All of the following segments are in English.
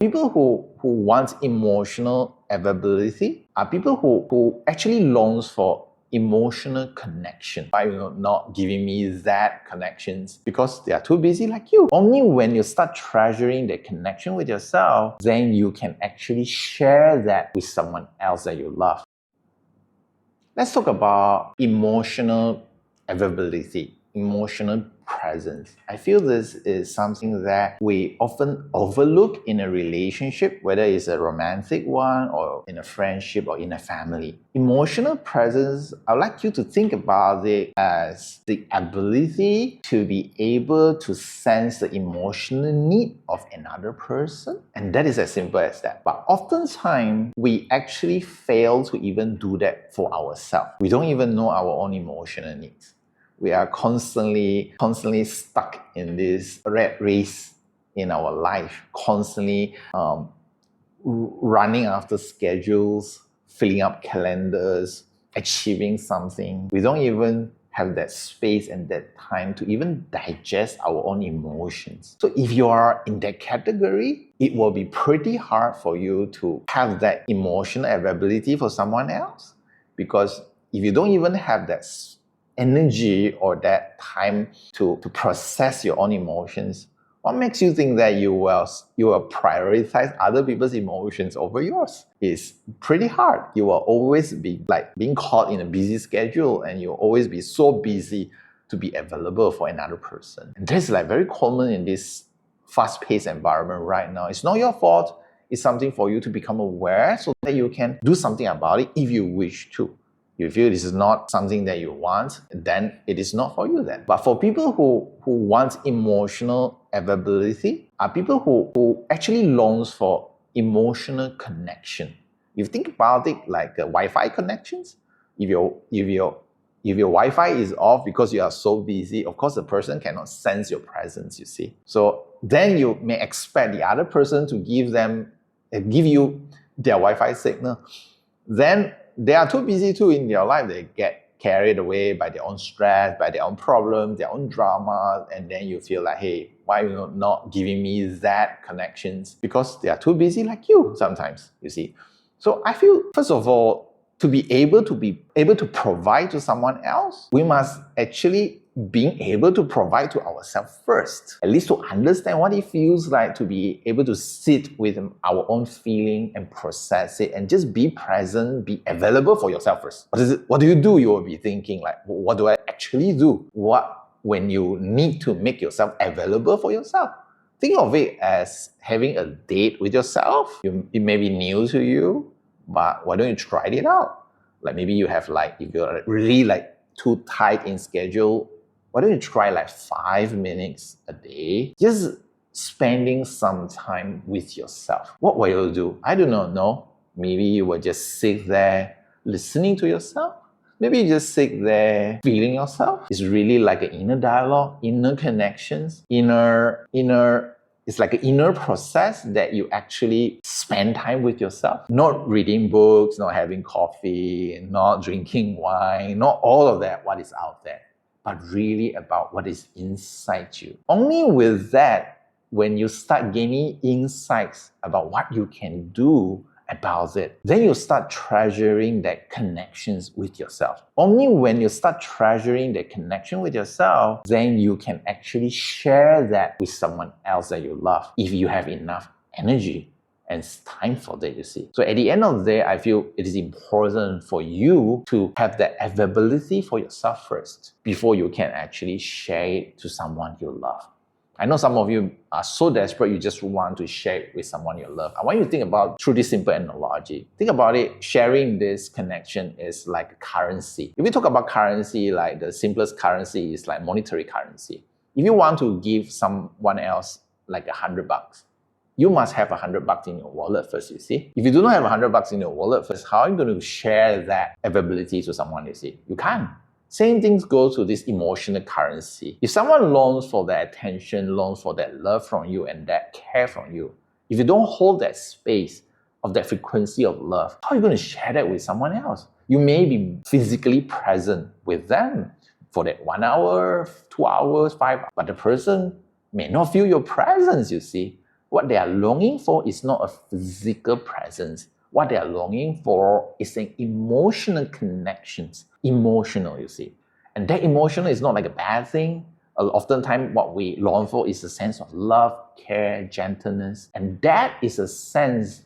People who want emotional availability are people who actually longs for emotional connection. Why not giving me that connections? Because they are too busy like you. Only when you start treasuring the connection with yourself, then you can actually share that with someone else that you love. Let's talk about emotional availability, emotional presence. I feel this is something that we often overlook in a relationship, whether it's a romantic one or in a friendship or in a family. Emotional presence, I'd like you to think about it as the ability to be able to sense the emotional need of another person. And that is as simple as that. But oftentimes, we actually fail to even do that for ourselves. We don't even know our own emotional needs. We are constantly stuck in this rat race in our life, constantly running after schedules, filling up calendars, achieving something. We don't even have that space and that time to even digest our own emotions. So if you are in that category, it will be pretty hard for you to have that emotional availability for someone else. Because if you don't even have that energy or that time to process your own emotions, what makes you think that you will prioritize other people's emotions over yours? It's pretty hard. You will always be like being caught in a busy schedule, and you'll always be so busy to be available for another person. And that's like very common in this fast-paced environment right now. It's not your fault. It's something for you to become aware so that you can do something about it if you wish to. If you feel this is not something that you want, then it is not for you then. But for people who want emotional availability are people who actually longs for emotional connection. You think about it like Wi-Fi connections. If your Wi-Fi is off because you are so busy, of course the person cannot sense your presence, you see. So then you may expect the other person to give you their Wi-Fi signal. Then they are too busy too in their life. They get carried away by their own stress, by their own problems, their own drama, and then you feel like, hey, why are you not giving me that connections? Because they are too busy like you sometimes, you see. So I feel, first of all, to be able to provide to someone else, we must actually being able to provide to ourselves first, at least to understand what it feels like to be able to sit with our own feeling and process it and just be present, be available for yourself first. What do you do? You will be thinking like, what do I actually do? When you need to make yourself available for yourself? Think of it as having a date with yourself. It may be new to you, but why don't you try it out? Like maybe you have if you're really too tight in schedule, why don't you try 5 minutes a day? Just spending some time with yourself. What will you do? I do not know. Maybe you will just sit there listening to yourself. Maybe you just sit there feeling yourself. It's really like an inner dialogue, inner connections, it's like an inner process that you actually spend time with yourself. Not reading books, not having coffee, not drinking wine, not all of that, what is out there, but really about what is inside you. Only with that, when you start gaining insights about what you can do about it, then you start treasuring that connections with yourself. Only when you start treasuring that connection with yourself, then you can actually share that with someone else that you love, if you have enough energy and time for that, you see. So at the end of the day, I feel it is important for you to have that availability for yourself first before you can actually share it to someone you love. I know some of you are so desperate, you just want to share it with someone you love. I want you to think about through this simple analogy. Think about it, sharing this connection is like a currency. If we talk about currency, the simplest currency is like monetary currency. If you want to give someone else $100, you must have $100 in your wallet first, you see. If you do not have $100 in your wallet first, how are you going to share that availability to someone, you see? You can't. Same things go to this emotional currency. If someone longs for that attention, longs for that love from you and that care from you, if you don't hold that space of that frequency of love, how are you going to share that with someone else? You may be physically present with them for that 1 hour, 2 hours, 5 hours, but the person may not feel your presence, you see. What they are longing for is not a physical presence. What they are longing for is an emotional connections. Emotional, you see. And that emotional is not like a bad thing. Oftentimes, what we long for is a sense of love, care, gentleness, and that is a sense.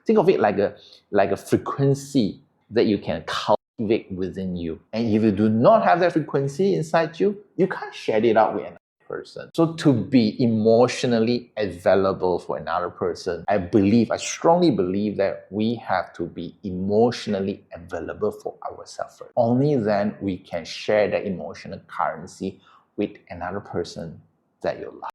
Think of it like a frequency that you can cultivate within you. And if you do not have that frequency inside you, you can't share it out with another person. So to be emotionally available for another person, I strongly believe that we have to be emotionally available for ourselves first. Only then we can share that emotional currency with another person that you love.